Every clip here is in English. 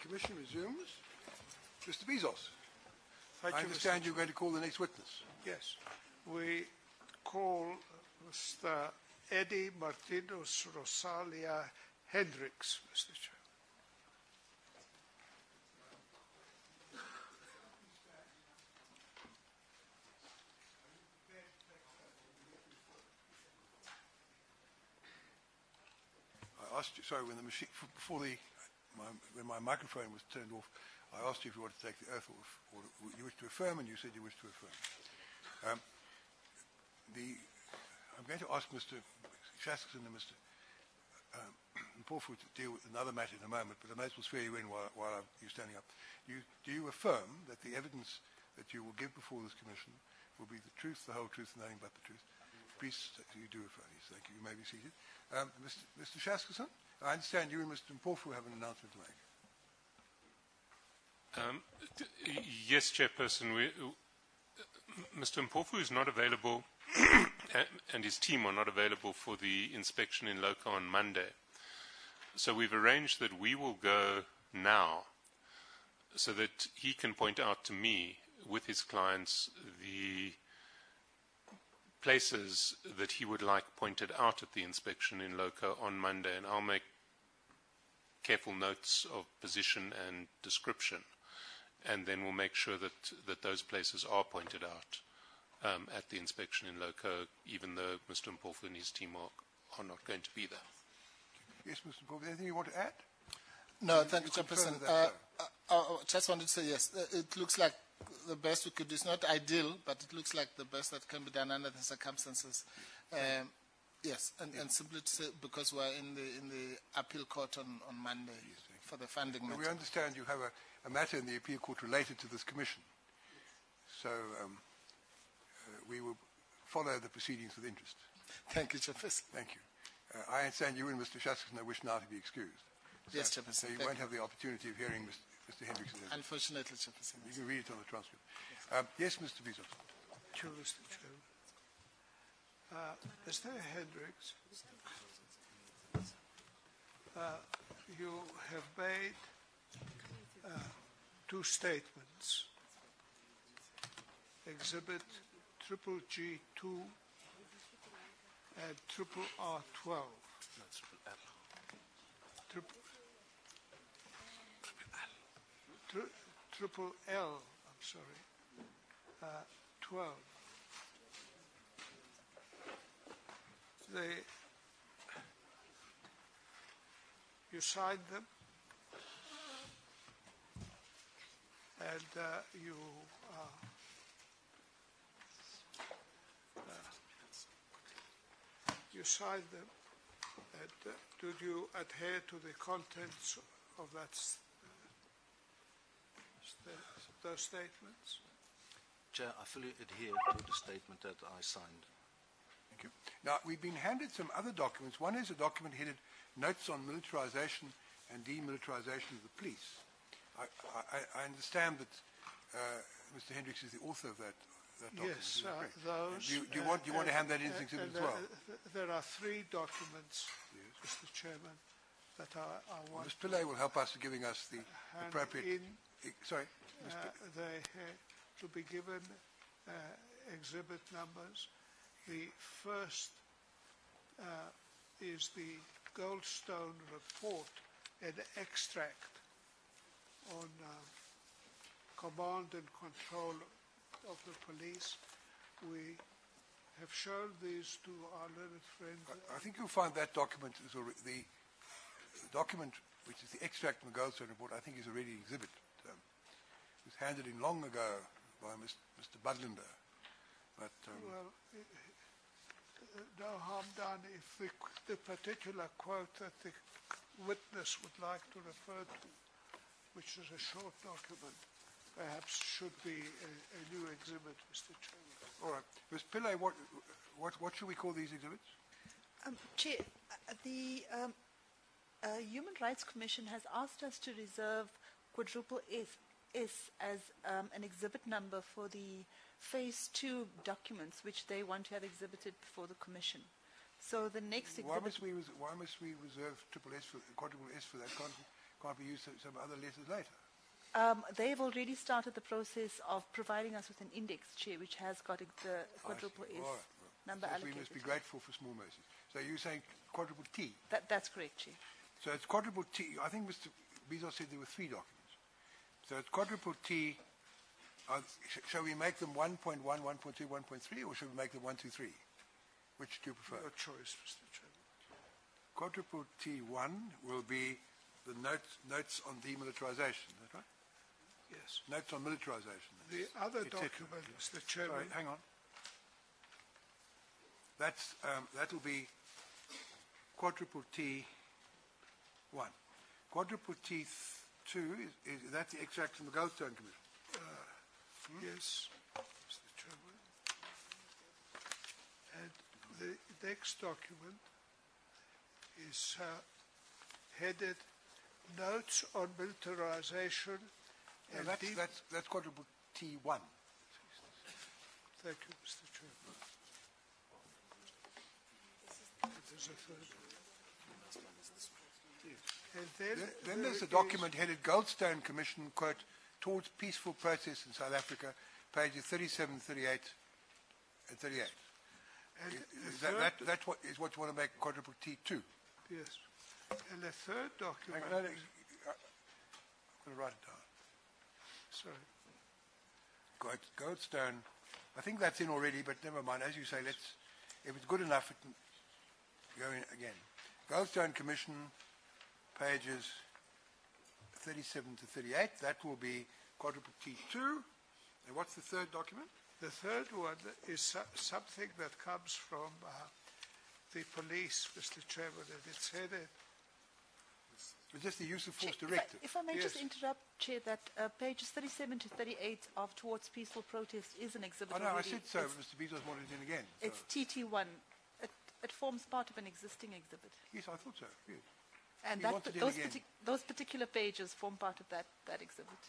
Commission resumes. Mr. Bezos, Thank I you, understand Mr. you're going to call the next witness. Yes. We call Mr. Eddie Martinus Rosalia Hendricks, Mr. Chair. I asked you, sorry, when the machine, when my microphone was turned off, I asked you if you wanted to take the oath or you wish to affirm, and you said you wish to affirm. I'm going to ask Mr. Shaskerson and Mr. Mpofu to deal with another matter in a moment, but I may as well swear you in while you're standing up. Do you affirm that the evidence that you will give before this commission will be the truth, the whole truth, and nothing but the truth? Please, you do affirm. Yes, thank you. You may be seated. Mr. Shaskerson, I understand you and Mr. Mpofu have an announcement to make. Yes, Chairperson. Mr. Mpofu is not available and his team are not available for the inspection in Loka on Monday. So we've arranged that we will go now so that he can point out to me with his clients the places that he would like pointed out at the inspection in Loka on Monday, and I'll make careful notes of position and description, and then we'll make sure that those places are pointed out at the inspection in Loka, even though Mr. Mpofu and his team are not going to be there. Yes, Mr. Mpofu, anything you want to add? No, thank you, Chairperson. I just wanted to say yes. It looks like the best we could do. It's not ideal, but it looks like the best that can be done under the circumstances. Yes, and simply to say, because we're in the appeal court on Monday for the funding matter. We understand you have a matter in the appeal court related to this commission. So we will follow the proceedings with interest. Thank you, Chairperson. Thank you. I understand you and Mr. Shaskerson wish now to be excused. Yes, Chairperson. So you won't have the opportunity of hearing Mr. Hendricks. Unfortunately, Chairperson. You can read it on the transcript. Yes, Mr. Bezos. Thank you, Mr. Chairman. Mr. Hendricks, you have made two statements. Exhibit G2 and R12. Triple L, I'm sorry, 12. You signed them, and you signed them, and did you adhere to the contents of those statements? Chair, I fully adhere to the statement that I signed. Thank you. Now, we've been handed some other documents. One is a document headed Notes on Militarization and Demilitarization of the Police. I understand that Mr. Hendricks is the author of that document. Yes, those. Do you want to hand that in as exhibit as well? There are three documents, yes, Mr. Chairman, that I want. Ms. Pillay will help us in giving us the appropriate. Sorry. They to be given exhibit numbers. The first is the Goldstone report, an extract on command and control of the police. We have shown these to our learned friend. I think you'll find that document is the document, which is the extract from the Goldstone report, I think is already exhibit. It was handed in long ago by Mr. Budlander. But, well, no harm done if the particular quote that the witness would like to refer to, which is a short document, perhaps should be a new exhibit, Mr. Chairman. All right. Ms. Pillay, what should we call these exhibits? Chair, the Human Rights Commission has asked us to reserve quadruple S as an exhibit number for the Phase 2 documents, which they want to have exhibited before the Commission. So the next exhibit... Why must we reserve quadruple S for that? can't we use some other letters later? They've already started the process of providing us with an index, Chair, which has got the quadruple I see. S All right. number So allocated. we must be grateful for small mercies. So you're saying quadruple T. That's correct, Chair. So it's quadruple T. I think Mr. Bezos said there were 3 documents. So it's quadruple T. Shall we make them 1.1, 1.2, 1.3, or should we make them 1, 2, 3? Which do you prefer? Your choice, Mr. Chairman. Quadruple T1 will be the notes on demilitarization. Is that right? Yes. Notes on militarization. The other et cetera. document, Mr. Chairman, Sorry, hang on. That'll be quadruple T1. Quadruple T2 is that the extract from the Goldstone Commission? yes, Mr. Chairman. And the next document is headed Notes on Militarization No, and that's quadruple T1. Thank you, Mr. Chairman. And there's a third one. And Then there's a is- document headed Goldstone Commission, quote, towards peaceful process in South Africa, pages 37, 38, and 38. And Is the third, that what you want to make quadruple T2? yes. And the third Hang document, on, I'm going to write it down. sorry, Goldstone, I think that's in already, but never mind. As you say, if it's good enough, it can go in again. Goldstone Commission, pages 37 to 38. That will be quadruple T2. And what's the third document? the third one is something that comes from the police, Mr. Chairman, and it's headed, It's just the use of force Chair, directive. If I may just Yes. interrupt, Chair, that pages 37 to 38 of Towards Peaceful Protest is an exhibit Oh, no, I already. said so. Mr. Bezos wanted it in again. So. It's TT1. It forms part of an existing exhibit. Yes, I thought so. Yes. And He that, wants it in those, again. those particular pages form part of that exhibit.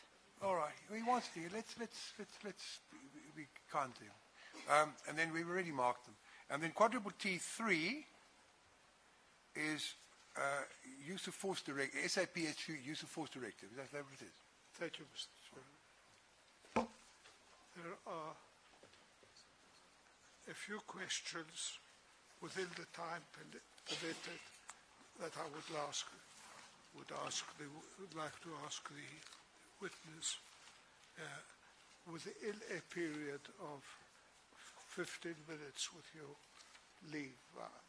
All right. We want to. Let's be kind to him. And then we've already marked them. And then quadruple T3 is use of force directive. SAPSU use of force directive. Is that what it is? thank you, Mr. Chairman. There are a few questions within the time permitted that I would like to ask the witness within a period of 15 minutes with your leave,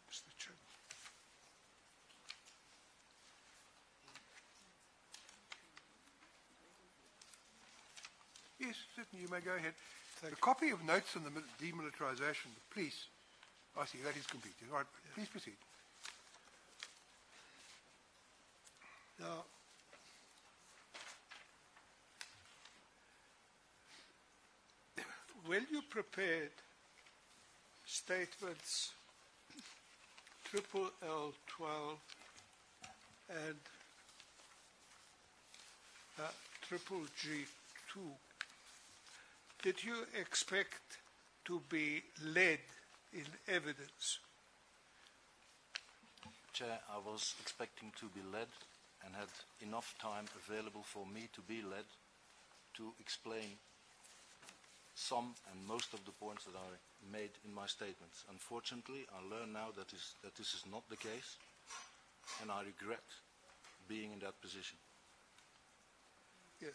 Mr. Chairman. Yes, certainly. You may go ahead. The copy of notes on the demilitarization, the police. I see, that is completed. All right, please proceed. Now, when you prepared statements triple L12 and triple G2, did you expect to be led in evidence? Chair, I was expecting to be led and had enough time available for me to be led to explain some and most of the points that I made in my statements. Unfortunately, I learn now that this is not the case, and I regret being in that position. Yes.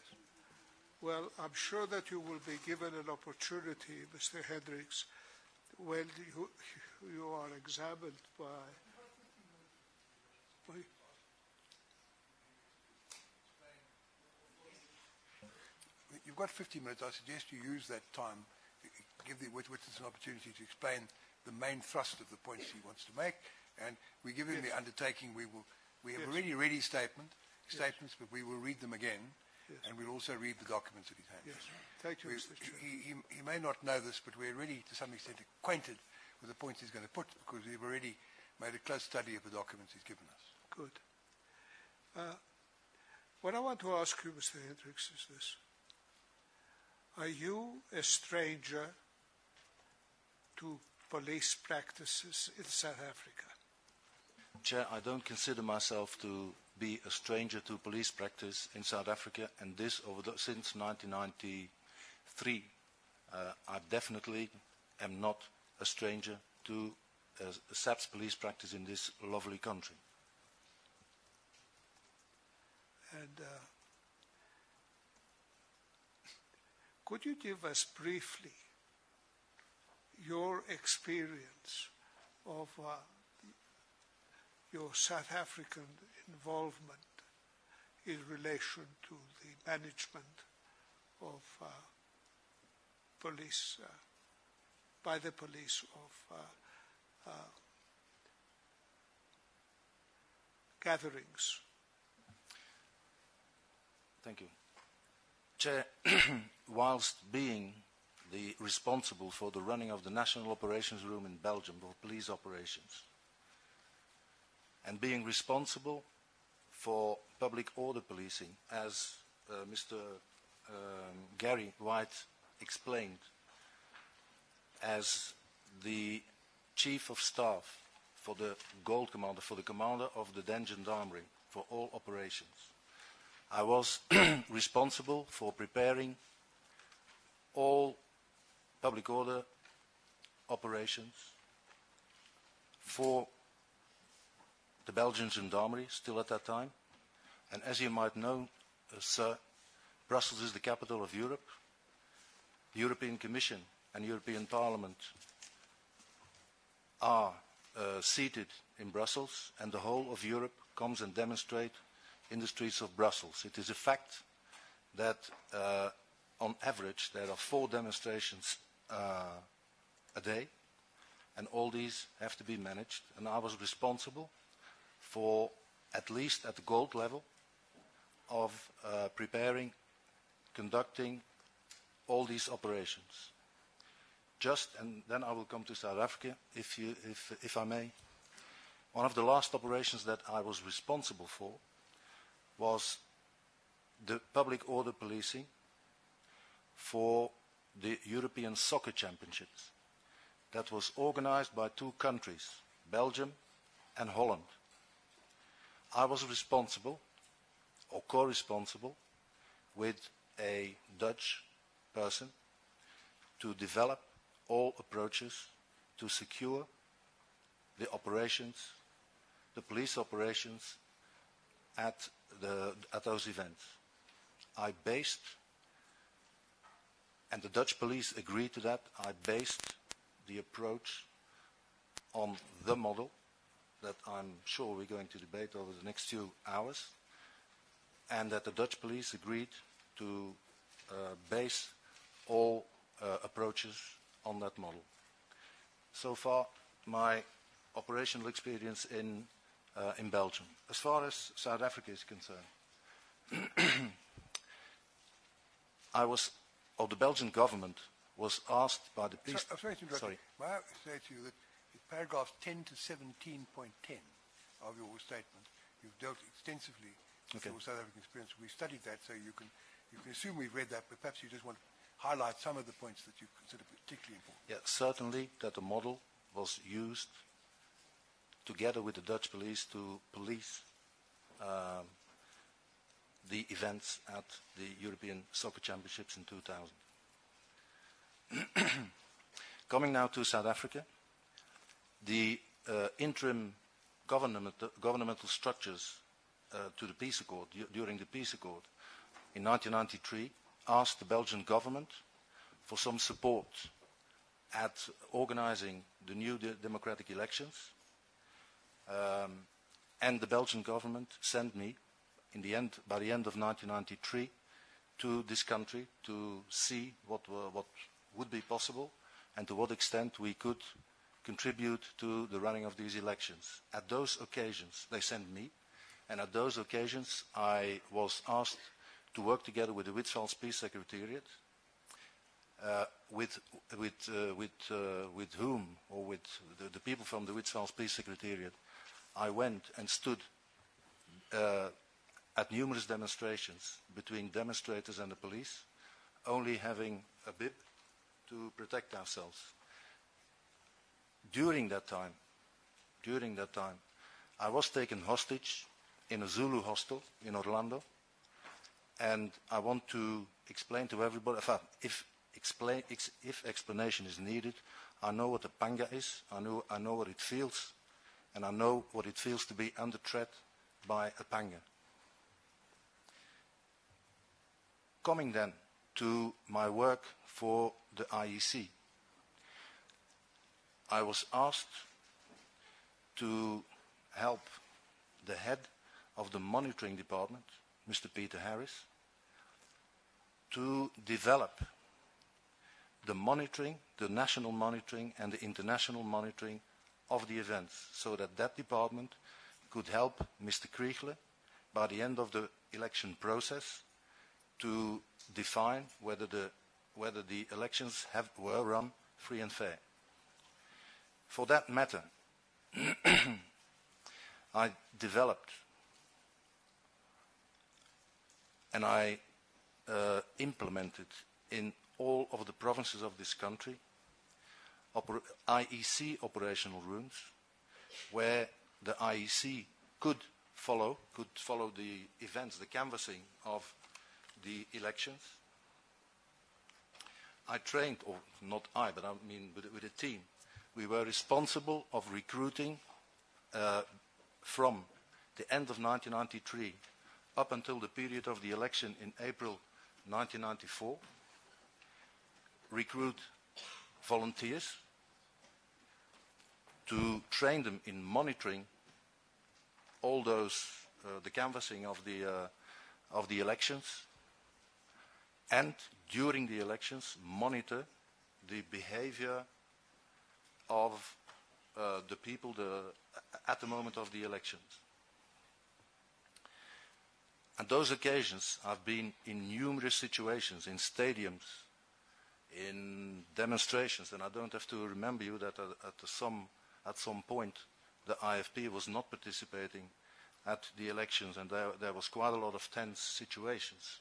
Well, I'm sure that you will be given an opportunity, Mr. Hendricks, when you are examined by You've got 50 minutes. I suggest you use that time, give the witness an opportunity to explain the main thrust of the points he wants to make, and we give him the undertaking. We have already ready statements, but we will read them again, and we'll also read the documents that he's handed. Yes. Thank you, Mr. Chair. He may not know this, but we're already, to some extent, acquainted with the points he's going to put, because we've already made a close study of the documents he's given us. Good. What I want to ask you, Mr. Hendricks, is this. Are you a stranger to police practices in South Africa? Chair, I don't consider myself to be a stranger to police practice in South Africa, and this since 1993. I definitely am not a stranger to SABC police practice in this lovely country. And could you give us briefly your experience of your South African involvement in relation to the management of police, by the police of gatherings? Thank you. Chair, whilst being the responsible for the running of the National Operations Room in Belgium for police operations, and being responsible for public order policing, as Mr. Garry White explained, as the Chief of Staff for the Gold Commander, for the Commander of the Den Gendarmerie, for all operations. I was responsible for preparing all public order operations for the Belgian Gendarmerie, still at that time. And as you might know, sir, Brussels is the capital of Europe. The European Commission and European Parliament are seated in Brussels, and the whole of Europe comes and demonstrates in the streets of Brussels. It is a fact that on average there are 4 demonstrations a day, and all these have to be managed, and I was responsible for, at least at the gold level, of preparing, conducting all these operations. And then I will come to South Africa, if I may. One of the last operations that I was responsible for was the public order policing for the European Soccer Championships. That was organized by 2 countries, Belgium and Holland. I was responsible, or co-responsible, with a Dutch person to develop all approaches to secure the operations, the police operations at those events. I based, and the Dutch police agreed to that, I based the approach on the model that I'm sure we're going to debate over the next few hours, and that the Dutch police agreed to base all approaches on that model. So far, my operational experience in Belgium. As far as South Africa is concerned, the Belgian government was asked by the peace... I'm sorry to interrupt. Sorry. May I say to you that in paragraphs 10 to 17.10 of your statement, you've dealt extensively with your South African experience. We studied that, so you can assume we've read that, but perhaps you just want to highlight some of the points that you consider particularly important. Yeah, certainly that the model was used together with the Dutch police to police the events at the European Soccer Championships in 2000. Coming now to South Africa, the interim governmental structures to the peace accord, during the peace accord in 1993, asked the Belgian government for some support at organizing the new democratic elections, and the Belgian government sent me by the end of 1993 to this country to see what would be possible and to what extent we could contribute to the running of these elections. At those occasions, they sent me, and at those occasions I was asked to work together with the Witwatersrand Peace Secretariat, with whom, or with the people from the Witwatersrand Peace Secretariat, I went and stood at numerous demonstrations between demonstrators and the police, only having a bib to protect ourselves. During that time, I was taken hostage in a Zulu hostel in Orlando, and I want to explain to everybody, if explanation is needed, I know what a panga is, I know what it feels, and I know what it feels to be under threat by a panga. Coming then to my work for the IEC, I was asked to help the head of the monitoring department, Mr. Peter Harris, to develop the monitoring, the national monitoring and the international monitoring of the events, so that that department could help Mr. Kriegler by the end of the election process to define whether the elections were run free and fair. For that matter, I developed and I implemented in all of the provinces of this country IEC operational rooms, where the IEC could follow the events, the canvassing of the elections. I trained, or not I, but I mean with a team. We were responsible of recruiting from the end of 1993 up until the period of the election in April 1994, recruit volunteers to train them in monitoring all those, the canvassing of the elections, and during the elections monitor the behavior of the people at the moment of the elections. And those occasions I've been in numerous situations, in stadiums, in demonstrations, and I don't have to remember you that at some point the IFP was not participating at the elections, and there was quite a lot of tense situations.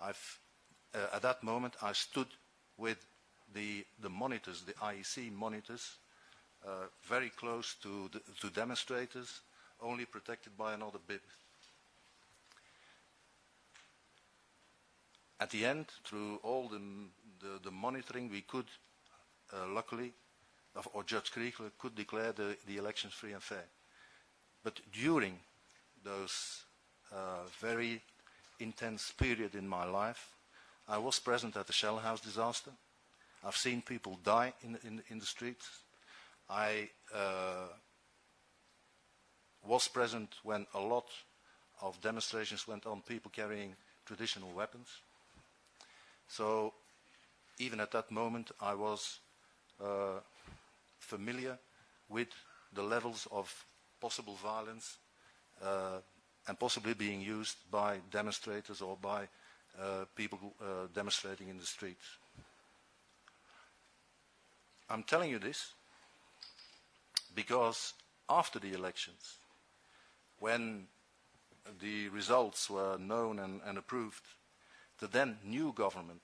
At that moment I stood with the monitors, the IEC monitors, very close to demonstrators, only protected by another bib. At the end, through all the monitoring, we could, luckily, or Judge Kriegler could declare the elections free and fair. But during those very intense period in my life, I was present at the Shell House disaster. I've seen people die in the streets. I was present when a lot of demonstrations went on, people carrying traditional weapons. So even at that moment I was familiar with the levels of possible violence and possibly being used by demonstrators or by people demonstrating in the streets. I'm telling you this because after the elections, when the results were known and approved, the then new government,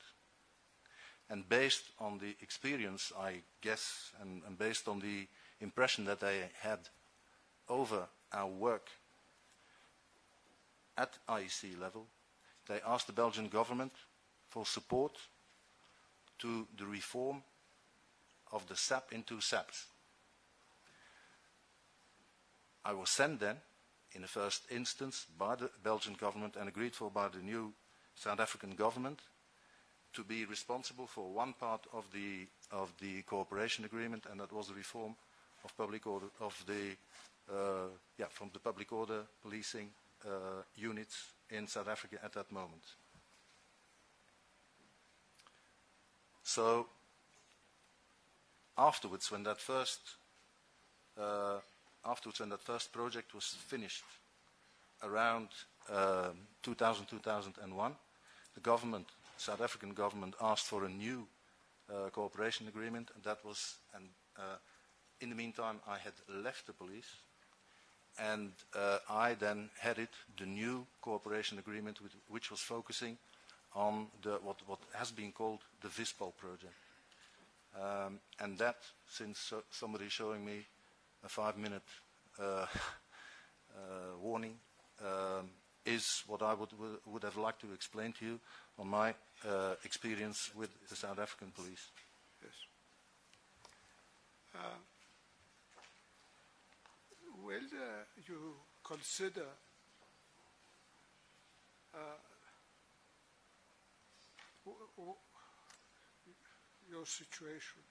and based on the experience, I guess, and based on the impression that they had over our work at IEC level, they asked the Belgian government for support to the reform of the SAP into SAPs. I was sent then, in the first instance, by the Belgian government and agreed for by the new South African government to be responsible for one part of the cooperation agreement, and that was the reform of public order from the public order policing units in South Africa at that moment. So afterwards, when that first project was finished, around 2000-2001, the government, South African government, asked for a new cooperation agreement, and that was, in the meantime, I had left the police, and I then headed the new cooperation agreement, which was focusing on what has been called the Vispal project. And that, since somebody is showing me a 5-minute warning, is what I would have liked to explain to you on my experience with the South African police. Yes. Will you consider your situation?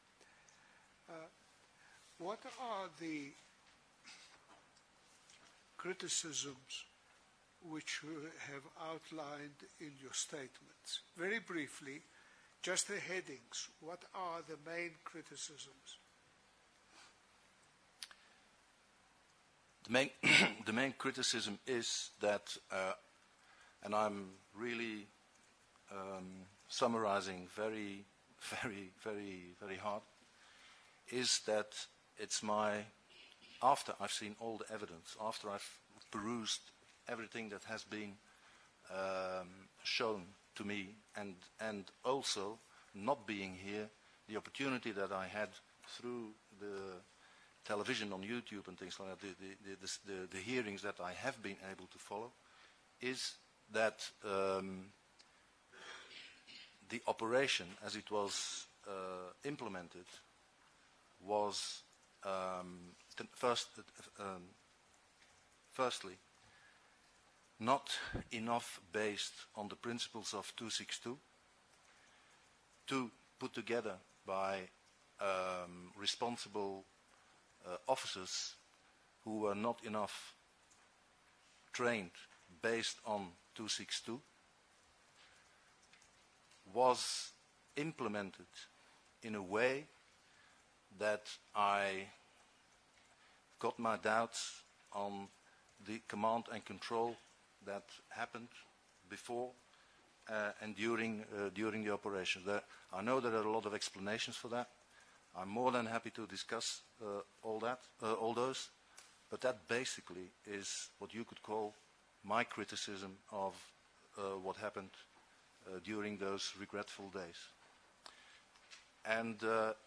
What are the criticisms which you have outlined in your statements? Very briefly, just the headings. What are the main criticisms? The main criticism is that, and I'm really summarizing very, very, very, very hard, is that it's after I've seen all the evidence, after I've perused everything that has been shown to me, and also not being here, the opportunity that I had through the television on YouTube and things like that, the hearings that I have been able to follow, is that the operation as it was implemented was firstly not enough based on the principles of 262, put together by responsible officers who were not enough trained based on 262, was implemented in a way that I got my doubts on the command and control that happened before and during the operation. I know there are a lot of explanations for that. I'm more than happy to discuss all those, but that basically is what you could call my criticism of what happened during those regretful days. And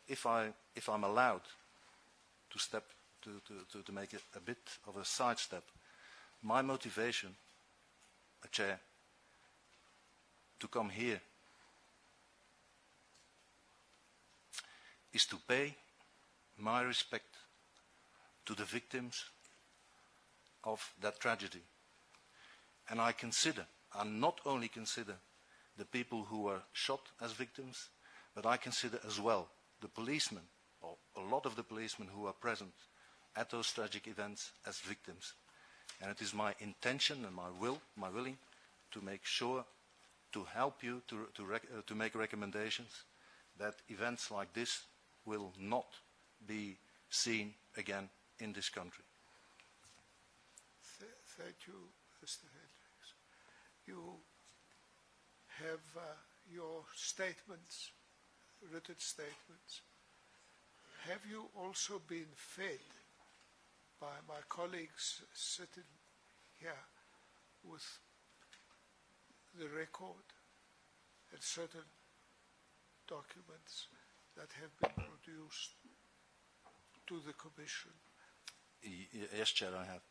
if I'm allowed to make a bit of a sidestep, my motivation, Chair, to come here is to pay my respect to the victims of that tragedy. And I not only consider the people who were shot as victims, but I consider as well the policemen, or a lot of the policemen who are present at those tragic events as victims. And it is my intention and my willing to make sure to help you to make recommendations that events like this will not be seen again in this country. Thank you, Mr. Hendricks. You have your statements, written statements. Have you also been fed by my colleagues sitting here with the record and certain documents that have been produced to the Commission? Yes, Chair, I have.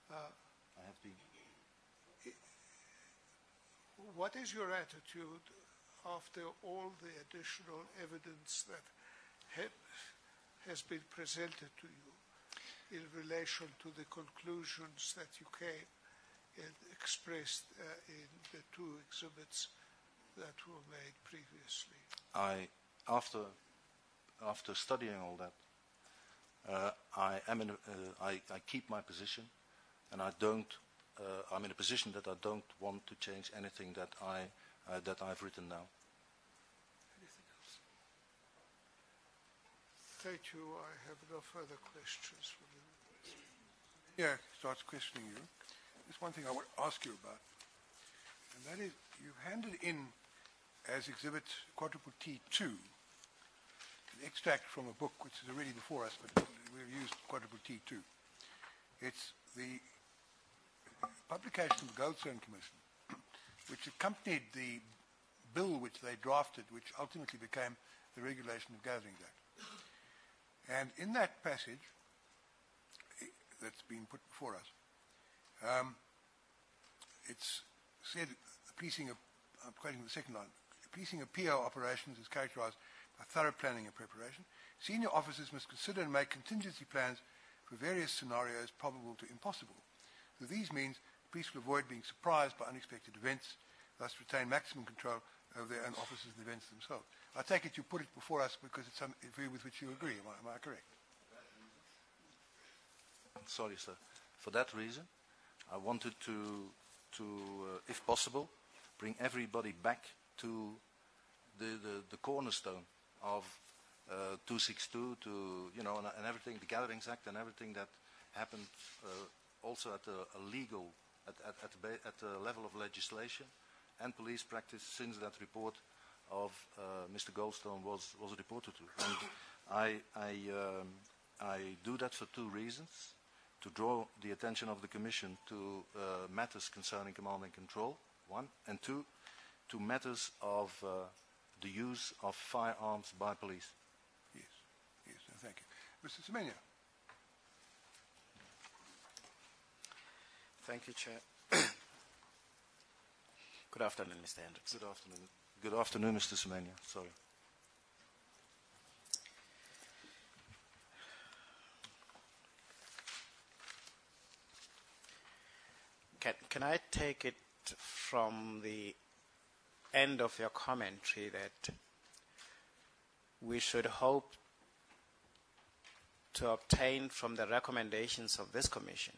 I have been. What is your attitude after all the additional evidence that has been presented to you in relation to the conclusions that you came and expressed in the two exhibits that were made previously? After studying all that, I keep my position, and I'm in a position that I don't want to change anything that I've written now. Anything else? Thank you. I have no further questions for you. Yeah, starts questioning you. There's one thing I want to ask you about, and that is you've handed in as exhibit quadruple T2 an extract from a book which is already before us, but we've used quadruple T2. It's the publication of the Goldstone Commission, which accompanied the bill which they drafted, which ultimately became the Regulation of Gatherings Act. And in that passage that's been put before us, It's said I'm quoting the second line, policing of PO operations is characterized by thorough planning and preparation. Senior officers must consider and make contingency plans for various scenarios probable to impossible. With these means, police will avoid being surprised by unexpected events, thus retain maximum control over their own officers and events themselves. I take it you put it before us because it's a view with which you agree. Am I correct? Sorry, sir. For that reason, I wanted to if possible, bring everybody back to the cornerstone of 262 and everything, the Gatherings Act and everything that happened also at the level of legislation and police practice since that report of Mr. Goldstone was reported to. And I do that for two reasons: to draw the attention of the Commission to matters concerning command and control, one, and two, to matters of the use of firearms by police. Yes, no, thank you. Mr. Semenya. Thank you, Chair. Good afternoon, Mr. Hendricks. Good afternoon. Good afternoon, Mr. Semenya. Sorry. Can I take it from the end of your commentary that we should hope to obtain from the recommendations of this Commission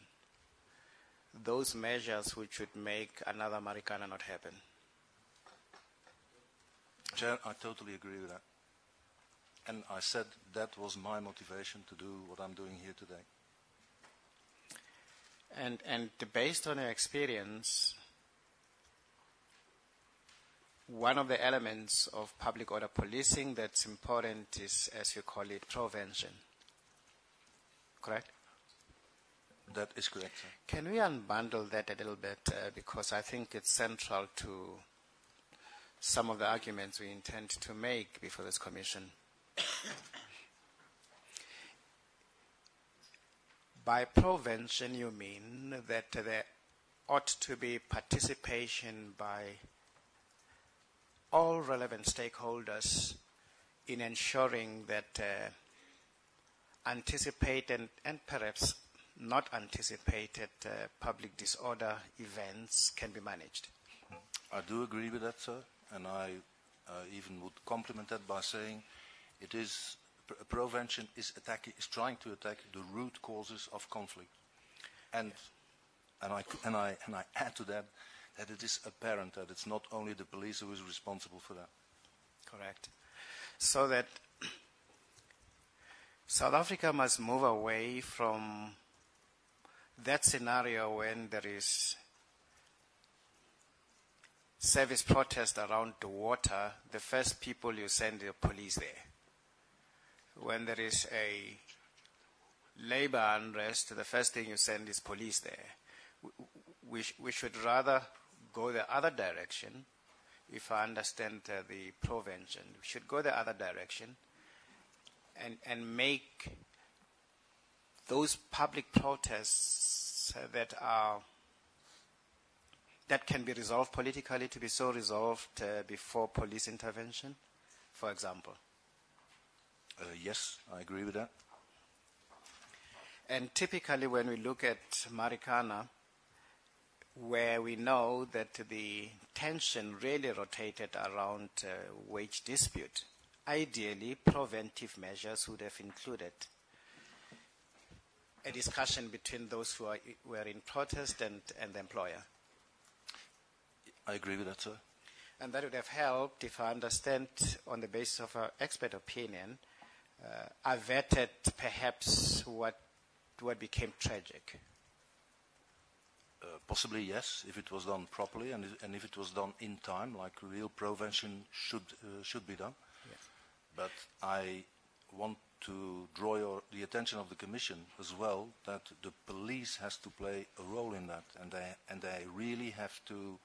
those measures which would make another Marikana not happen? Chair, I totally agree with that. And I said that was my motivation to do what I'm doing here today. And based on your experience, one of the elements of public order policing that's important is, as you call it, prevention. Correct? That is correct, sir. Can we unbundle that a little bit? Because I think it's central to some of the arguments we intend to make before this Commission. By prevention, you mean that there ought to be participation by all relevant stakeholders in ensuring that anticipated and perhaps not anticipated public disorder events can be managed. I do agree with that, sir, and I even would complement that by saying it is prevention is trying to attack the root causes of conflict, and I add to that it is apparent that it's not only the police who is responsible for that. Correct. So that South Africa must move away from that scenario when there is service protest around the water, the first people you send the police there. When there is a labor unrest, the first thing you send is police there. We should rather go the other direction, if I understand the prevention. We should go the other direction and make those public protests that can be resolved politically to be so resolved before police intervention, for example. Yes, I agree with that. And typically when we look at Marikana, where we know that the tension really rotated around wage dispute, ideally preventive measures would have included a discussion between those who were in protest and the employer. I agree with that, sir. And that would have helped, if I understand, on the basis of our expert opinion, averted perhaps what became tragic. Possibly, yes, if it was done properly and if it was done in time, like real prevention should be done. Yes. But I want to draw the attention of the Commission as well that the police has to play a role in that, and they really have to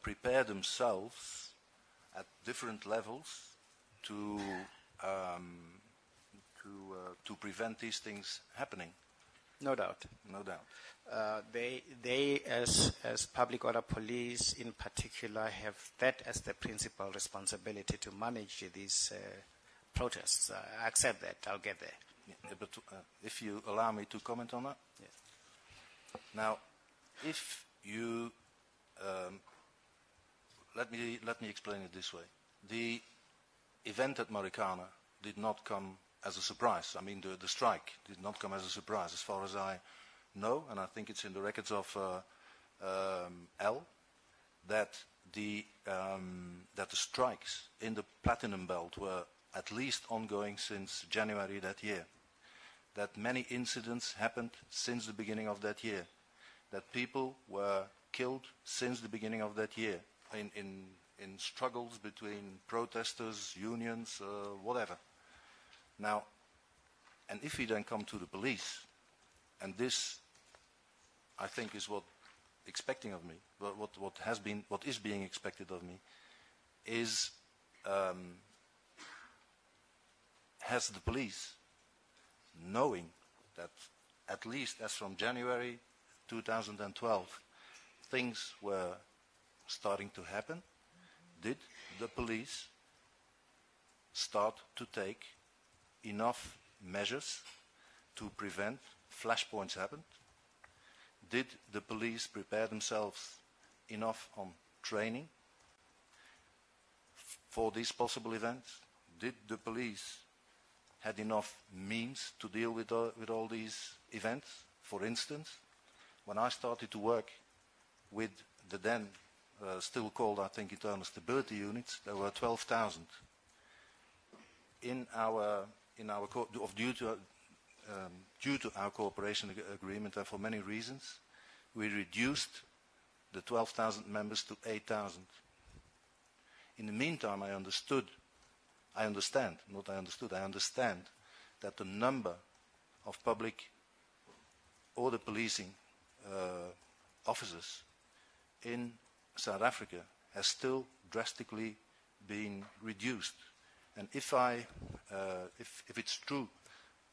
prepare themselves at different levels to prevent these things happening. No doubt. No doubt. They as public order police in particular, have that as the principal responsibility to manage these protests. I accept that. I'll get there. Yeah, but if you allow me to comment on that. Yes. Now, if you let me explain it this way. The event at Marikana did not come as a surprise. I mean, the strike did not come as a surprise, as far as I know, and I think it's in the records of L, that the strikes in the Platinum Belt were at least ongoing since January that year. That many incidents happened since the beginning of that year. That people were killed since the beginning of that year in struggles between protesters, unions, whatever. Now, and if we then come to the police, and this, I think, is what expecting of me, what is being expected of me, is has the police, knowing that at least as from January 2012, things were starting to happen, did the police start to take enough measures to prevent flashpoints happening? Did the police prepare themselves enough on training for these possible events? Did the police had enough means to deal with all these events? For instance, when I started to work with the then still called, I think, internal stability units, there were 12,000. Due to our cooperation agreement, and for many reasons, we reduced the 12,000 members to 8,000. In the meantime, I understand that the number of public order policing officers in South Africa has still drastically been reduced. And if it's true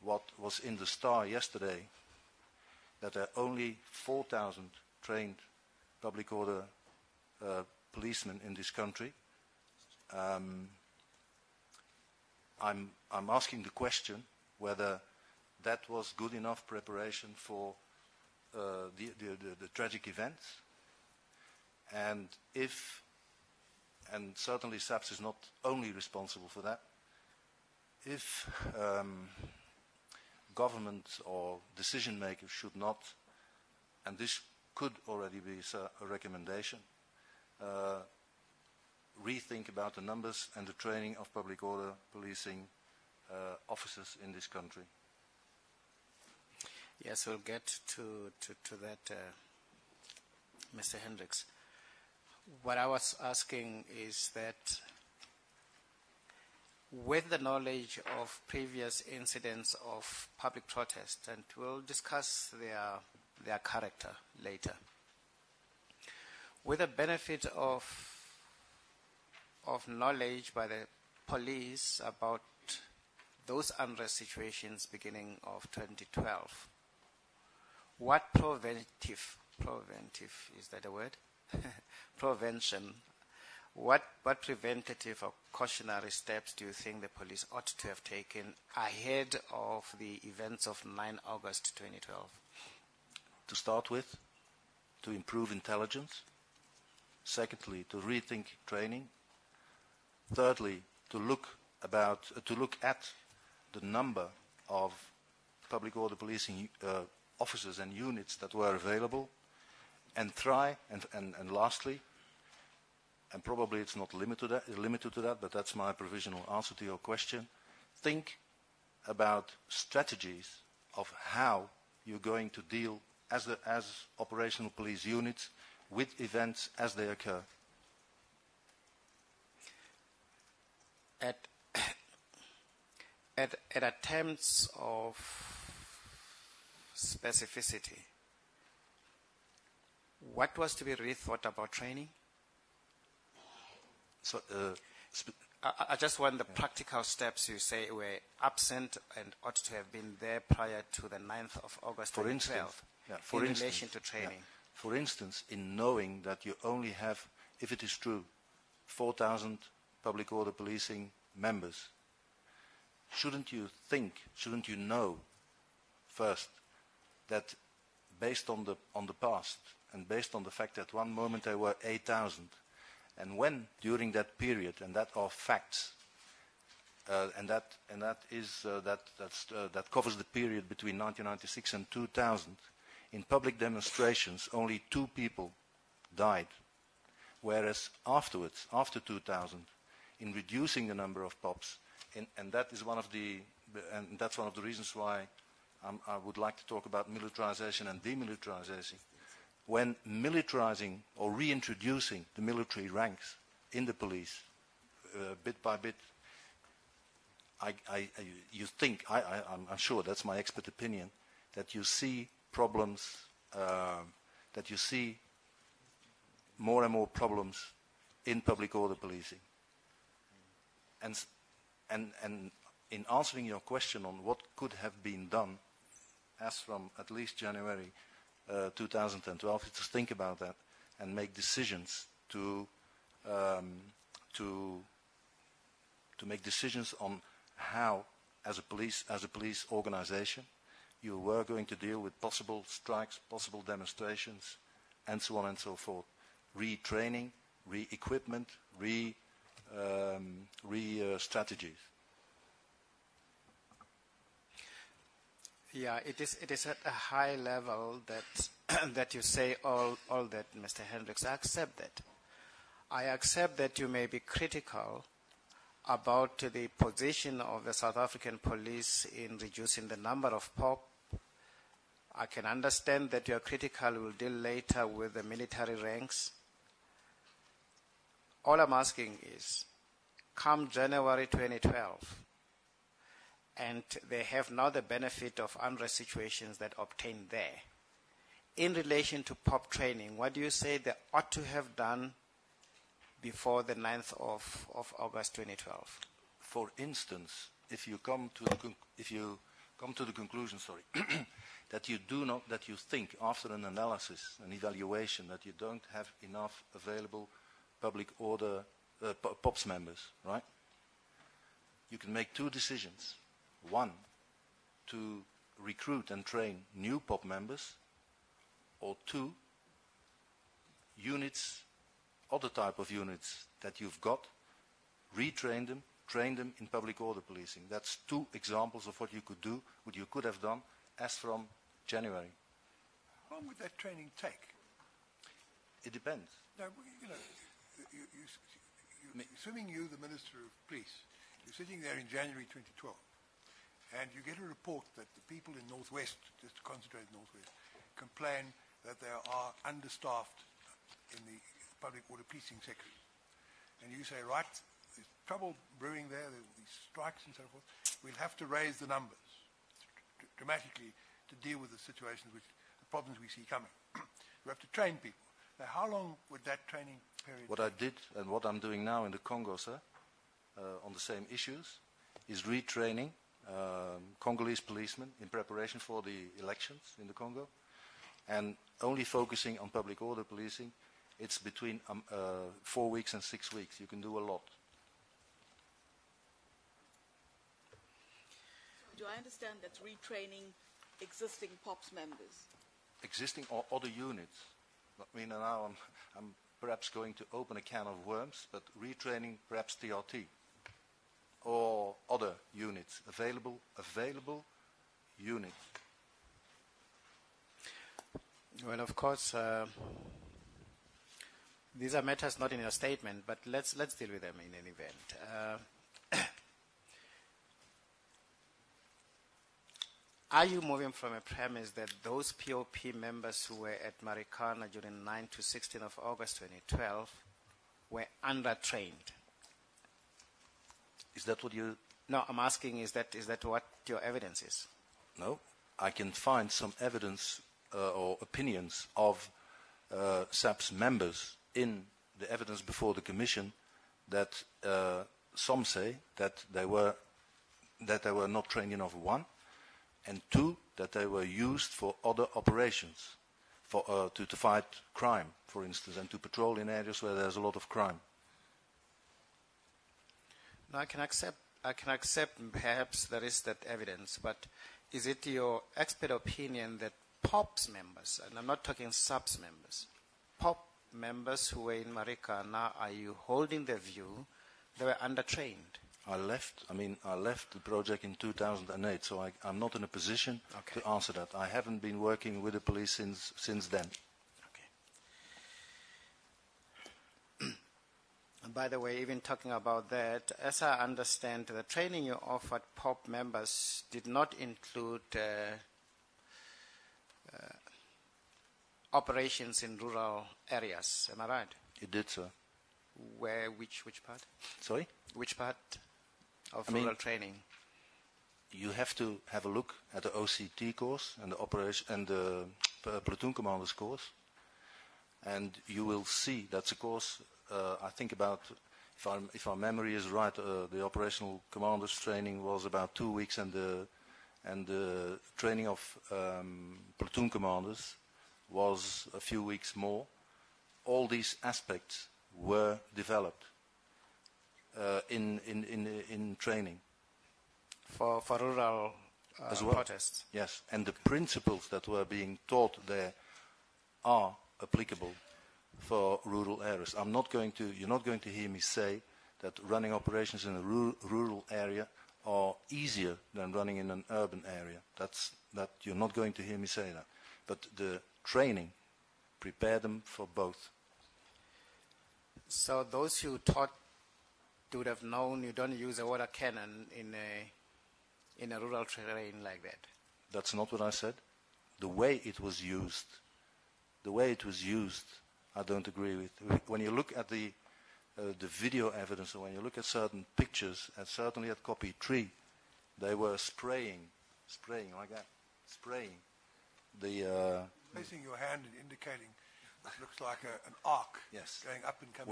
what was in the Star yesterday, that there are only 4,000 trained public order policemen in this country, I'm asking the question whether that was good enough preparation for the tragic events, and certainly SABC is not only responsible for that, if government or decision makers should not, and this could already be a recommendation, rethink about the numbers and the training of public order policing officers in this country. Yes, we'll get to that, Mr. Hendricks. What I was asking is that with the knowledge of previous incidents of public protest, and we'll discuss their character later, with the benefit of knowledge by the police about those unrest situations beginning of 2012, what preventive, is that a word? Prevention. What preventative or cautionary steps do you think the police ought to have taken ahead of the events of 9 August 2012? To start with, to improve intelligence. Secondly, to rethink training. Thirdly, to look at the number of public order policing officers and units that were available, and lastly, and probably it's not limited to that, but that's my provisional answer to your question, think about strategies of how you're going to deal as operational police units with events as they occur. At attempts of specificity, what was to be rethought about training? So, I just want the practical steps you say were absent and ought to have been there prior to the 9th of August For 2012 instance, in relation to training. For instance, in knowing that you only have, if it is true, 4,000 public order policing members, shouldn't you know first that based on the past and based on the fact that one moment there were 8,000, and when during that period, and that are facts, and that covers the period between 1996 and 2000, in public demonstrations only 2 people died, whereas afterwards, after 2000, in reducing the number of POPs, and that is one of the reasons why I would like to talk about militarization and demilitarization. When militarizing or reintroducing the military ranks in the police, bit by bit, I'm sure that's my expert opinion, that you see problems, that you see more and more problems in public order policing. And in answering your question on what could have been done, as from at least January 2012, to think about that and make decisions to make decisions on how, as a police organization, you were going to deal with possible strikes, possible demonstrations, and so on and so forth. Retraining, re-equipment, strategies. Yeah, it is at a high level that that you say all that, Mr. Hendricks. I accept that. I accept that you may be critical about the position of the South African police in reducing the number of POP. I can understand that you are critical. We'll deal later with the military ranks. All I'm asking is, come January 2012, and they have now the benefit of unrest situations that obtained there. In relation to POP training, what do you say they ought to have done before the 9th of August 2012? For instance, if you come to the conclusion, that you think after an analysis, an evaluation, that you don't have enough available public order POPs members, right? You can make 2 decisions. 1, to recruit and train new POP members, or 2, units, other type of units that you've got, retrain them, train them in public order policing. That's 2 examples of what you could do, what you could have done as from January. How long would that training take? It depends. No, assuming you, the Minister of Police, you're sitting there in January 2012, and you get a report that the people in Northwest, just to concentrate in Northwest, complain that they are understaffed in the public order policing sector. And you say, right, there's trouble brewing there, these strikes and so forth, we'll have to raise the numbers dramatically to deal with the situations, the problems we see coming. You have to train people. Now, how long would that training period What I did and what I'm doing now in the Congo, sir, on the same issues, is retraining Congolese policemen in preparation for the elections in the Congo, and only focusing on public order policing. It's between 4 weeks and 6 weeks. You can do a lot. Do I understand that's retraining existing POPs members? Existing or other units. I mean, now I'm perhaps going to open a can of worms, but retraining perhaps TRT or other units, available units. Well, of course, these are matters not in your statement, but let's deal with them in any event. Are you moving from a premise that those POP members who were at Marikana during 9 to 16 of August 2012 were under-trained? Is that what you... No, I'm asking, is that what your evidence is? No, I can find some evidence or opinions of SABC members in the evidence before the Commission that some say that they were not trained enough, one, and two, that they were used for other operations, for to fight crime, for instance, and to patrol in areas where there's a lot of crime. Now, I can accept perhaps there is that evidence, but is it your expert opinion that POPs members, and I'm not talking SABC members, POP members who were in Marikana, are you holding the view they were undertrained? I left the project in 2008, so I'm not in a position to answer that. I haven't been working with the police since then. Okay. And by the way, even talking about that, as I understand, the training you offered POP members did not include operations in rural areas. Am I right? It did, sir. Where? Which part? Sorry? Which part of rural training? You have to have a look at the OCT course and the operation and the platoon commanders course, and you will see that's a course. I think about, if our memory is right, the operational commanders training was about 2 weeks, and the training of platoon commanders was a few weeks more. All these aspects were developed in training for rural as well. protests. Yes, and the principles that were being taught there are applicable for rural areas. You're not going to hear me say that running operations in a rural area are easier than running in an urban area. That you're not going to hear me say that. But the training prepared them for both. So those who taught would have known you don't use a water cannon in a rural terrain like that. That's not what I said. The way it was used, I don't agree with. When you look at the video evidence, or when you look at certain pictures, and certainly at copy 3, they were spraying like that, spraying the. Placing your hand and indicating what looks like an arc, yes, going up and coming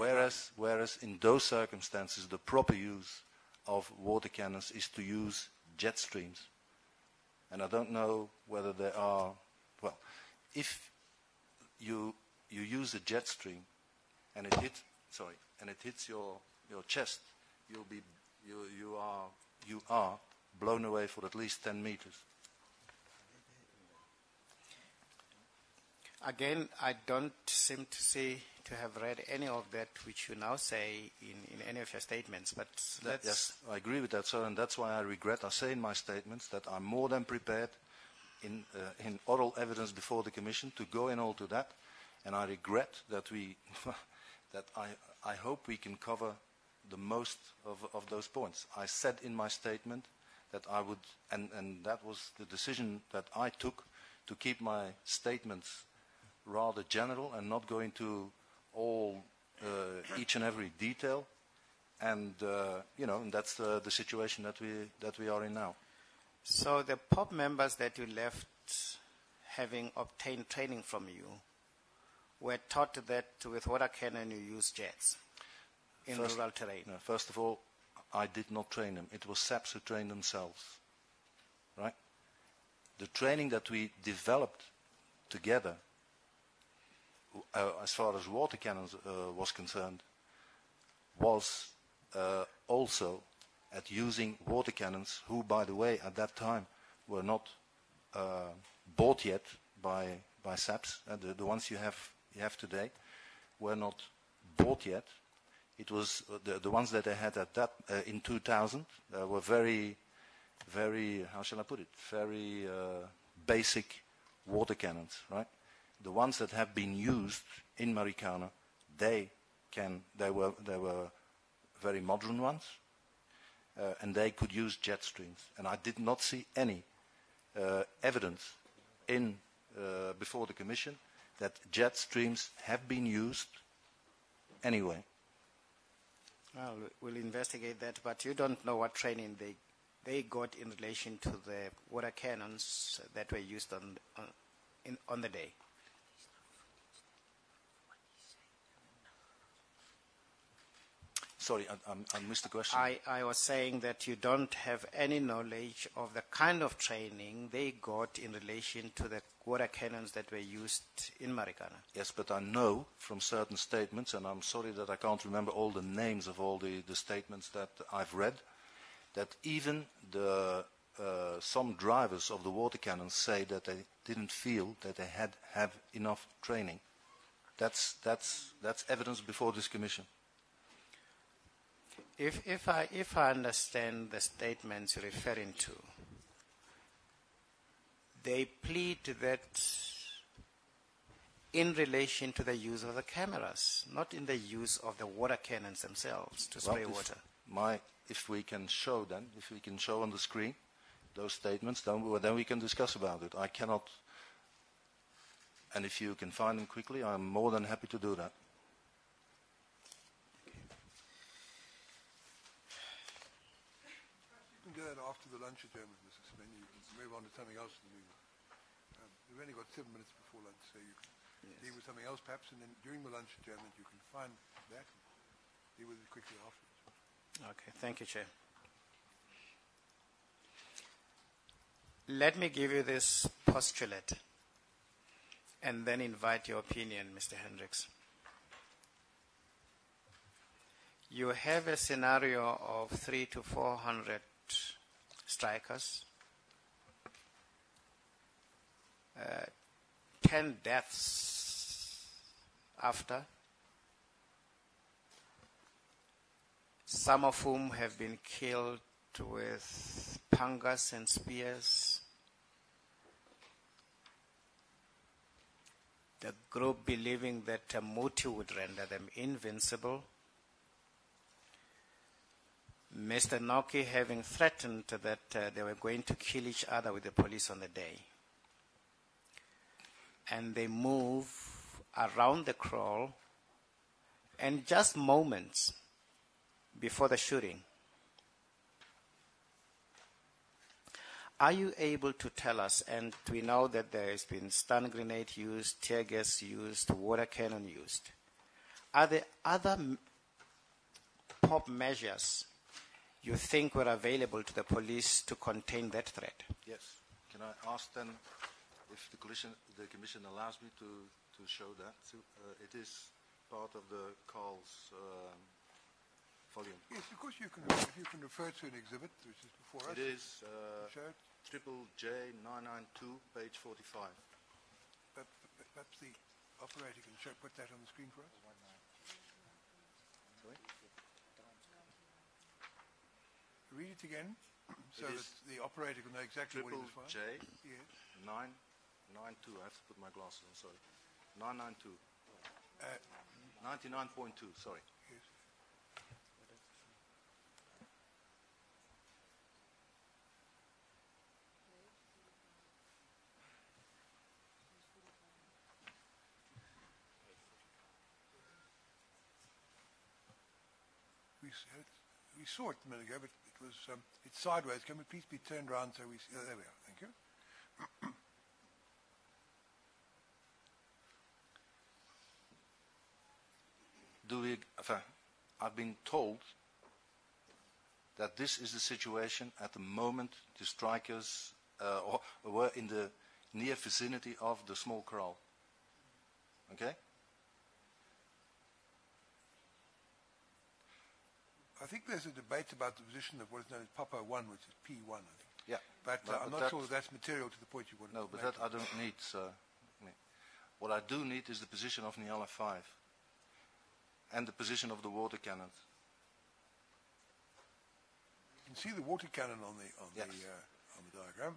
whereas in those circumstances, the proper use of water cannons is to use jet streams. And I don't know whether there are, well, if you use a jet stream and it hits your chest, you are blown away for at least 10 meters. Again, I don't seem to have read any of that which you now say in any of your statements, but yes, I agree with that, sir, and that's why I say in my statements that I'm more than prepared in oral evidence before the Commission to go in all to that, and I regret that I hope we can cover the most of those points. I said in my statement that I would, and that was the decision that I took, to keep my statements rather general and not go into all each and every detail, and and that's the situation that we are in now. So the POP members that you left, having obtained training from you, were taught that with water cannon you use jets in rural terrain. No, first of all, I did not train them. It was SABC who trained themselves. Right? The training that we developed together, as far as water cannons was concerned, was also at using water cannons, who, by the way, at that time were not bought yet by SABC. The ones you have today were not bought yet. It was the ones that I had at that in 2000 were very, very, how shall I put it, very basic water cannons, right? The ones that have been used in Marikana, they were very modern ones, and they could use jet streams. And I did not see any evidence before the Commission that jet streams have been used anyway. Well, we'll investigate that, but you don't know what training they got in relation to the water cannons that were used on the day. Sorry, I missed the question. I was saying that you don't have any knowledge of the kind of training they got in relation to the water cannons that were used in Marikana. Yes, but I know from certain statements, and I'm sorry that I can't remember all the names of all the statements that I've read, that even some drivers of the water cannons say that they didn't feel that they have enough training. That's evidence before this commission. If I understand the statements you're referring to, they plead that in relation to the use of the cameras, not in the use of the water cannons themselves to spray water. If we can show on the screen those statements, then we can discuss about it. I cannot, and if you can find them quickly, I'm more than happy to do that. You can do that after the lunch adjournment, Mrs. Smith. You can move on to something else in the meeting. We've only got 7 minutes before lunch, so you can deal with something else perhaps, and then during the lunch adjournment you can find that and deal with it quickly afterwards. Okay, thank you, Chair. Let me give you this postulate and then invite your opinion, Mr. Hendricks. You have a scenario of 300 to 400 strikers, 10 deaths after, some of whom have been killed with pangas and spears. The group believing that a Muti would render them invincible. Mr. Noki having threatened that they were going to kill each other with the police on the day. And they move around the kraal, and just moments before the shooting, are you able to tell us, and we know that there has been stun grenade used, tear gas used, water cannon used, are there other pop measures you think were available to the police to contain that threat? Yes. Can I ask then if the commission allows me to show that? It is part of the Carl's volume. Yes, of course you can. If you can refer to an exhibit which is before us. It is Show it. triple J 992, page 45. Perhaps the operator can put that on the screen for us. Sorry? Read it again, so that the operator can know exactly what he was Triple firing. J Yes. 992. I have to put my glasses on. Sorry. 992. 99.2. Sorry. Yes. We saw it a minute ago, but it was it's sideways. Can we please be turned around so we see? Oh, there we are. Thank you. I've been told that this is the situation at the moment the strikers were in the near vicinity of the small kraal. Okay? I think there's a debate about the position of what is known as Papa 1, which is P1, I think. Yeah. But I'm not sure that that's material to the point you want to No, but make. that I don't need, sir. What I do need is the position of Niala 5 and the position of the water cannons. You can see the water cannon on the diagram.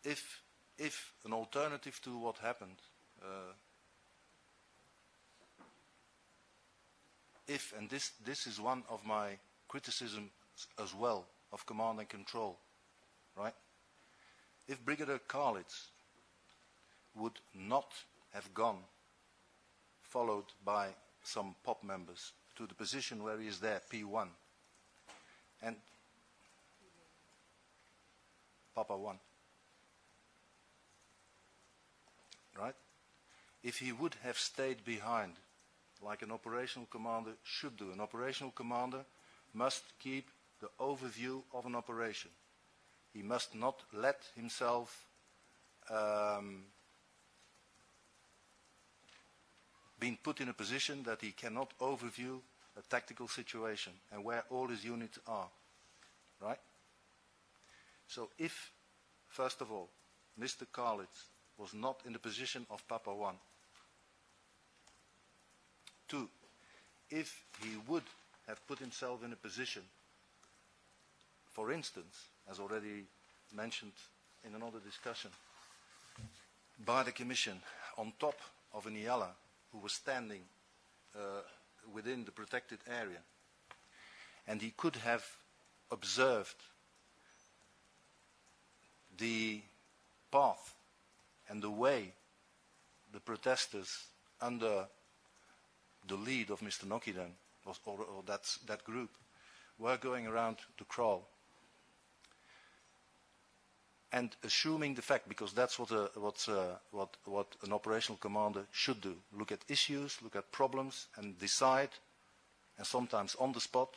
If an alternative to what happened, and this is one of my criticisms as well of command and control, right? If Brigadier Karlitz would not have gone, followed by some POP members, to the position where he is there, P1, and Papa 1, right? If he would have stayed behind, like an operational commander should do, an operational commander must keep the overview of an operation. He must not let himself being put in a position that he cannot overview a tactical situation and where all his units are, right? So if, first of all, Mr. Karlitz was not in the position of Papa 1, 2, if he would have put himself in a position, for instance, as already mentioned in another discussion, by the Commission, on top of a Niala who was standing within the protected area, and he could have observed the path and the way the protesters under the lead of Mr. Noki then, or that group, were going around the kraal. And assuming the fact, because that's what an operational commander should do, look at issues, look at problems, and decide, and sometimes on the spot,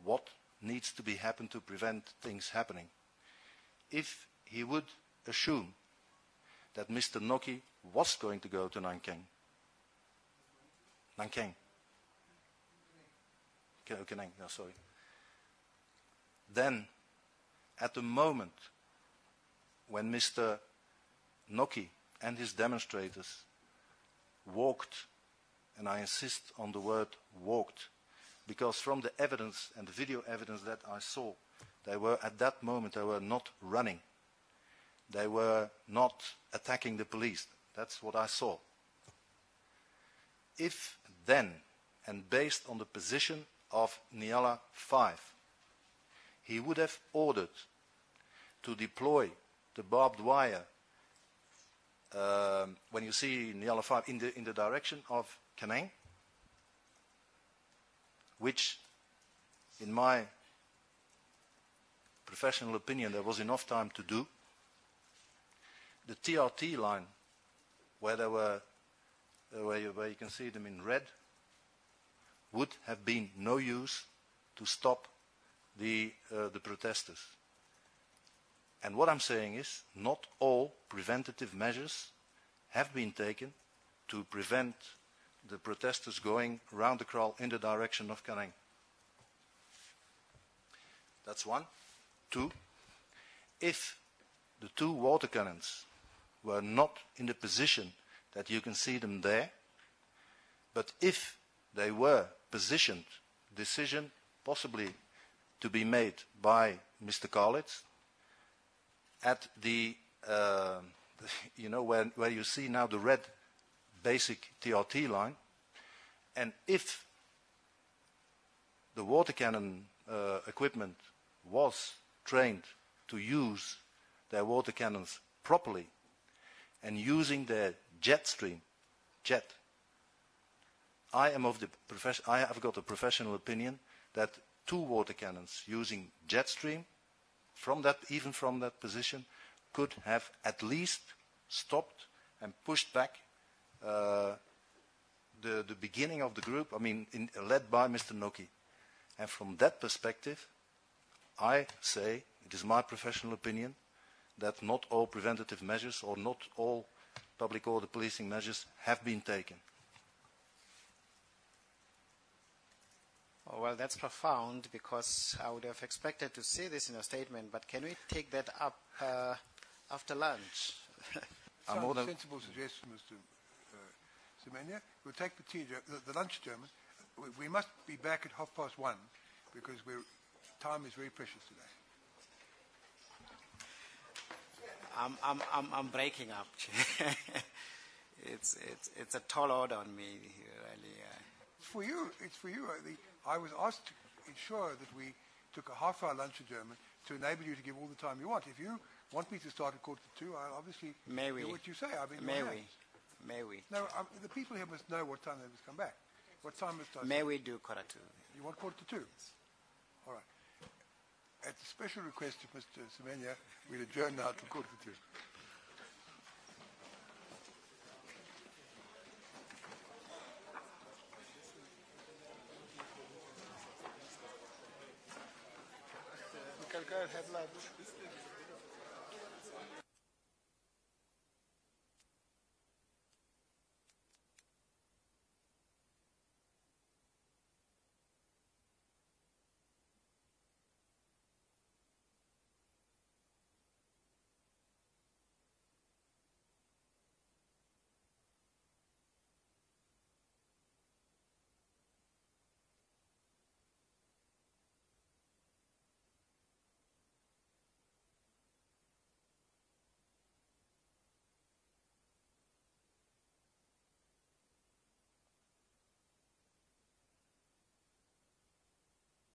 what needs to be happened to prevent things happening. If he would assume that Mr. Noki was going to go to Nanking, then at the moment when Mr. Noki and his demonstrators walked, and I insist on the word walked, because from the evidence and the video evidence that I saw, they were at that moment, they were not running. They were not attacking the police. That's what I saw. If then, and based on the position of Niala 5, he would have ordered to deploy the barbed wire, when you see Niala 5 in the direction of Kanang, which in my professional opinion there was enough time to do. The TRT line, where you can see them in red, would have been no use to stop the protesters. And what I'm saying is, not all preventative measures have been taken to prevent the protesters going round the kraal in the direction of Kanang. That's one. Two, if the two water cannons were not in the position that you can see them there, but if they were positioned, decision possibly to be made by Mr. Karlitz at the, where you see now the red basic TRT line, and if the water cannon equipment was trained to use their water cannons properly and using their jet, I have got a professional opinion that two water cannons using jet stream even from that position could have at least stopped and pushed back the beginning of the group, led by Mr. Noki. And from that perspective, I say, it is my professional opinion, that not all preventative measures or not all public order policing measures have been taken. Oh, well, that's profound, because I would have expected to see this in a statement, but can we take that up after lunch? Sounds a sensible suggestion, Mr. Semenya. We'll take the lunch German. We must be back at 1:30, because time is very precious today. I'm breaking up. It's a tall order on me, really. It's for you. I was asked to ensure that we took a half-hour lunch in German to enable you to give all the time you want. If you want me to start at 1:45, I'll obviously do what you say. May we? No, the people here must know what time they must come back. What time must I say? May we do 1:45? You want 1:45? Yes. All right. At the special request of Mr. Semenya, we'll adjourn now to 1:45. go and have lunch.